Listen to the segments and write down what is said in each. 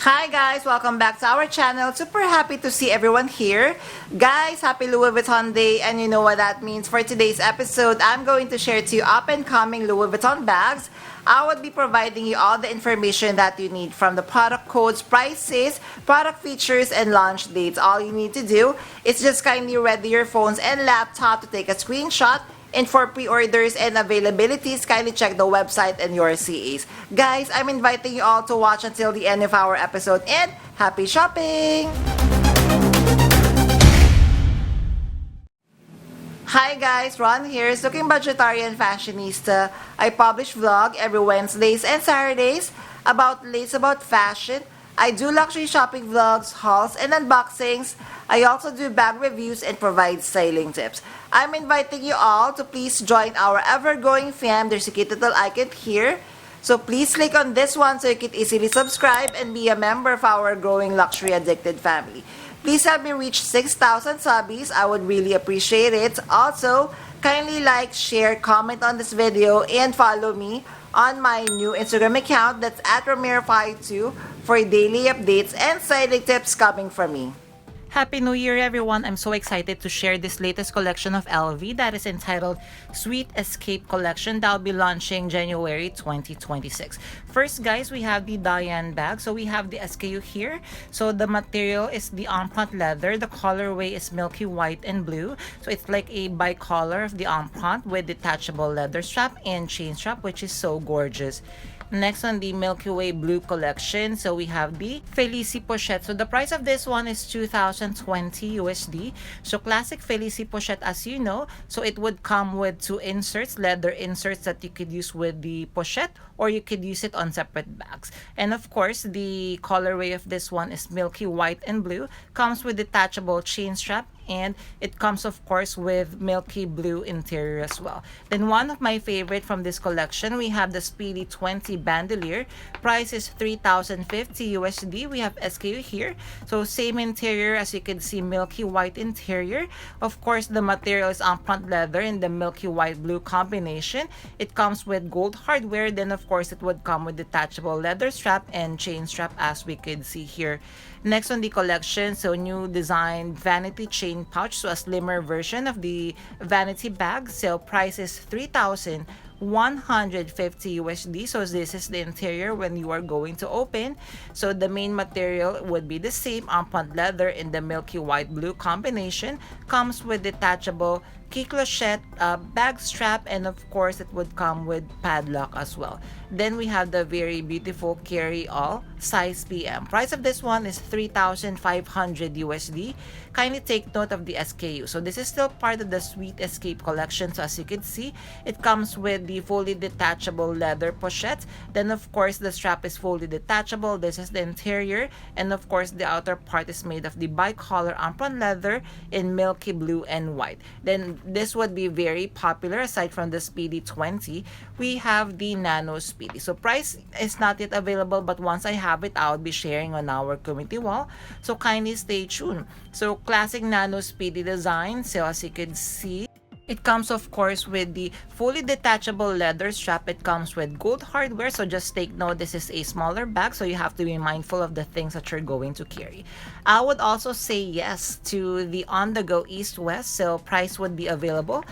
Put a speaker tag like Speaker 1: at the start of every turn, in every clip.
Speaker 1: Hi guys! Welcome back to our channel. Super happy to see everyone here. Guys, happy Louis Vuitton Day, and you know what that means. For today's episode, I'm going to share to you up-and-coming Louis Vuitton bags. I would be providing you all the information that you need, from the product codes, prices, product features, and launch dates. All you need to do is just kindly ready your phones and laptop to take a screenshot. And for pre-orders and availabilities, kindly check the website and your CAs. Guys, I'm inviting you all to watch until the end of our episode, and happy shopping! Hi guys, Ron here, looking budgetarian fashionista. I publish vlog every Wednesdays and Saturdays about fashion. I do luxury shopping vlogs, hauls, and unboxings. I also do bag reviews and provide styling tips. I'm inviting you all to please join our ever-growing fam. There's a cute little icon here. So please click on this one so you can easily subscribe and be a member of our growing luxury addicted family. Please help me reach 6,000 subbies. I would really appreciate it. Also, kindly like, share, comment on this video, and follow me on my new Instagram account, that's at Romero52, for daily updates and styling tips coming from me.
Speaker 2: Happy New Year, everyone! I'm so excited to share this latest collection of LV that is entitled Sweet Escape Collection that will be launching January 2026. First, guys, we have the Diane bag. So we have the SKU here. So the material is the Empriente leather. The colorway is milky white and blue. So it's like a bicolor of the Empriente with detachable leather strap and chain strap, which is so gorgeous. Next, on the Milky Way Blue collection, so we have the Felici Pochette. So the price of this one is 2,020 USD. So classic Felici Pochette, as you know, so it would come with two inserts, leather inserts that you could use with the pochette, or you could use it on separate bags. And of course, the colorway of this one is milky white and blue, comes with detachable chain strap, and it comes of course with milky blue interior as well. Then one of my favorite from this collection, we have the Speedy 20 bandolier. Price is 3,050 USD. We have SKU here. So same interior, as you can see, milky white interior. Of course, the material is Empriente leather in the milky white blue combination. It comes with gold hardware. Then of course it would come with detachable leather strap and chain strap, as we could see here. Next on the collection, so new design vanity chain pouch, so a slimmer version of the vanity bag. So price is 3,150 USD. So this is the interior when you are going to open. So the main material would be the same, Empriente leather in the milky white blue combination. Comes with detachable key clochette, bag strap, and of course it would come with padlock as well. Then we have the very beautiful carry-all size PM. Price of this one is 3,500 USD. Kindly take note of the SKU. So this is still part of the Sweet Escape collection. So as you can see, it comes with the fully detachable leather pochette. Then of course the strap is fully detachable. This is the interior, and of course the outer part is made of the bicolor Empriente leather in milky blue and white. Then this would be very popular. Aside from the Speedy 20, we have the Nano Speedy. So price is not yet available, but once I have it, I'll be sharing on our community wall. So kindly stay tuned. So classic Nano Speedy design. So as you can see, it comes of course with the fully detachable leather strap. It comes with gold hardware, so just take note, this is a smaller bag, so you have to be mindful of the things that you're going to carry. I would also say yes to the on-the-go east-west, so price would be available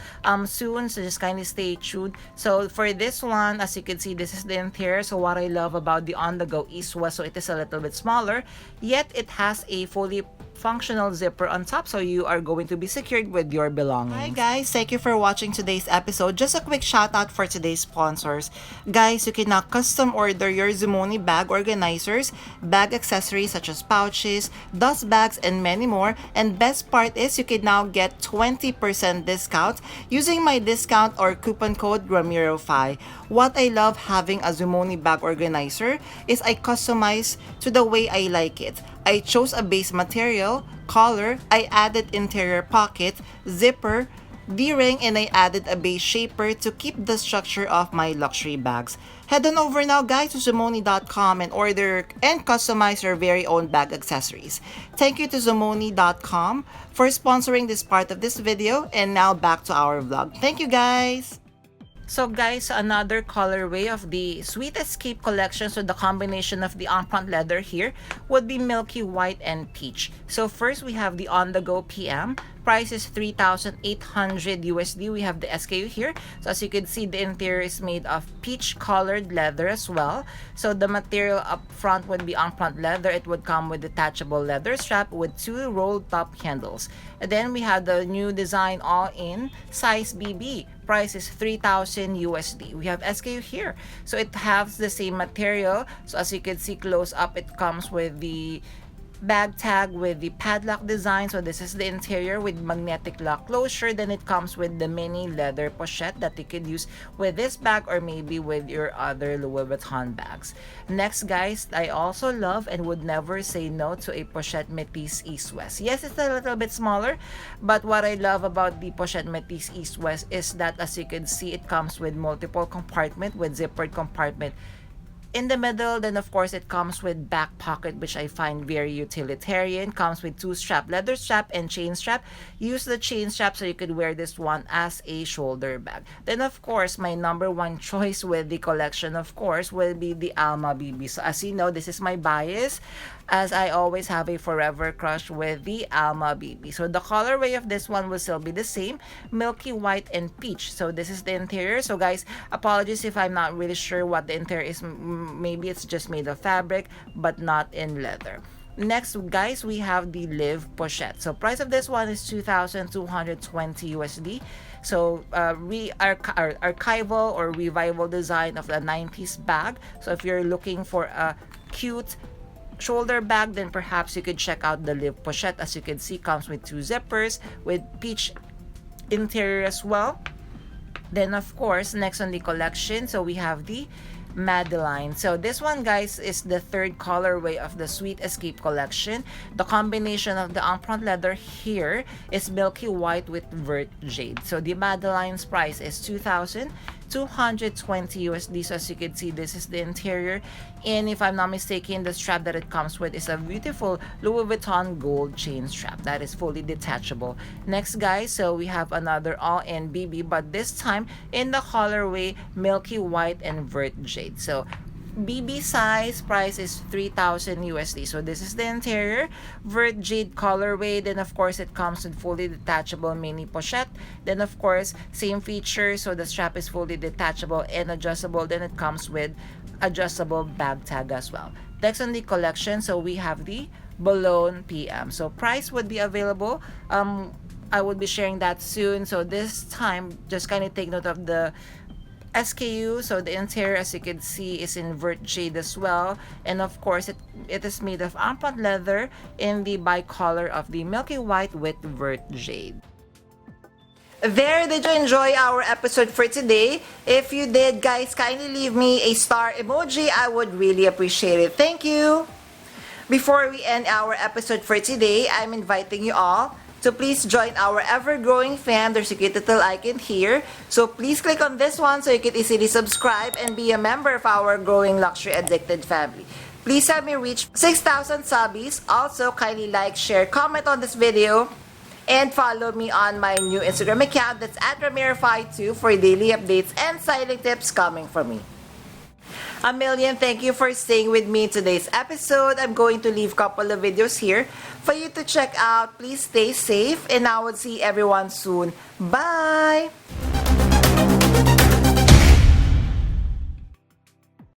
Speaker 2: soon, so just kindly stay tuned. So for this one, as you can see, this is the interior. So what I love about the on-the-go east-west, so it is a little bit smaller, yet it has a fully functional zipper on top, so you are going to be secured with your belongings.
Speaker 1: Hi guys, thank you for watching today's episode. Just a quick shout out for today's sponsors. Guys, you can now custom order your Zumoni bag organizers, bag accessories such as pouches, dust bags, and many more. And best part is you can now get 20% discount using my discount or coupon code Ramiro5. What I love having a Zumoni bag organizer is I customize to the way I like it. I chose a base material, collar, I added interior pocket, zipper, D-ring, and I added a base shaper to keep the structure of my luxury bags. Head on over now guys to Zumoni.com and order and customize your very own bag accessories. Thank you to Zumoni.com for sponsoring this part of this video, and now back to our vlog. Thank you guys!
Speaker 2: So guys, another colorway of the Sweet Escape collection, so the combination of the Empriente leather here would be Milky White and Peach. So first we have the On The Go PM. Price is 3,800 USD. We have the SKU here. So as you can see, the interior is made of peach colored leather as well. So the material up front would be Empriente leather. It would come with detachable leather strap with 2 rolled top handles. And then we have the new design all in size BB. Price is 3,000 USD. We have SKU here. So it has the same material. So as you can see close up, it comes with the bag tag with the padlock design. So this is the interior with magnetic lock closure. Then it comes with the mini leather pochette that you could use with this bag or maybe with your other Louis Vuitton bags. Next guys, I also love and would never say no to a Pochette Metis East West. Yes, it's a little bit smaller, but what I love about the Pochette Metis East West is that as you can see, it comes with multiple compartment with zippered compartment in the middle. Then of course it comes with back pocket, which I find very utilitarian. Comes with 2 strap, leather strap and chain strap. Use the chain strap so you could wear this one as a shoulder bag. Then of course my number 1 choice with the collection of course will be the Alma BB. So as you know, this is my bias, as I always have a forever crush with the Alma BB. So the colorway of this one will still be the same, Milky White and Peach. So this is the interior. So guys, apologies if I'm not really sure what the interior is. Maybe it's just made of fabric but not in leather. Next guys, we have the Live Pochette. So price of this one is 2,220 USD. So archival or revival design of the 90s bag. So if you're looking for a cute shoulder bag, then perhaps you could check out the Live Pochette. As you can see, comes with 2 zippers with peach interior as well. Then of course, next on the collection, so we have the Madeline. So this one guys is the 3rd colorway of the Sweet Escape collection. The combination of the Empriente leather here is Milky White with Vert jade. So the Madeline's price is 2,220 USD. So as you can see, this is the interior, and if I'm not mistaken, the strap that it comes with is a beautiful Louis Vuitton gold chain strap that is fully detachable. Next guys, so we have another all-in BB, but this time in the colorway Milky White and Vert jade. So BB size, price is 3,000 USD. So this is the interior, Vert jade colorway. Then of course it comes with fully detachable mini pochette. Then of course same feature, so the strap is fully detachable and adjustable. Then it comes with adjustable bag tag as well. Next on the collection, so we have the Boulogne PM. So price would be available. I would be sharing that soon. So this time, just kind of take note of the SKU. So the interior, as you can see, is in Vert jade as well, and of course it is made of Empriente leather in the bicolor of the Milky White with Vert jade.
Speaker 1: There, did you enjoy our episode for today? If you did, guys, kindly leave me a star emoji. I would really appreciate it. Thank you. Before we end our episode for today, I'm inviting you all to please join our ever-growing fam. There's a cute little icon here. So please click on this one so you can easily subscribe and be a member of our growing luxury addicted family. Please help me reach 6,000 subbies. Also, kindly like, share, comment on this video, and follow me on my new Instagram account. That's at Ramirafy2 for daily updates and styling tips coming from me. A million thank you for staying with me in today's episode. I'm going to leave a couple of videos here for you to check out. Please stay safe, and I will see everyone soon. Bye!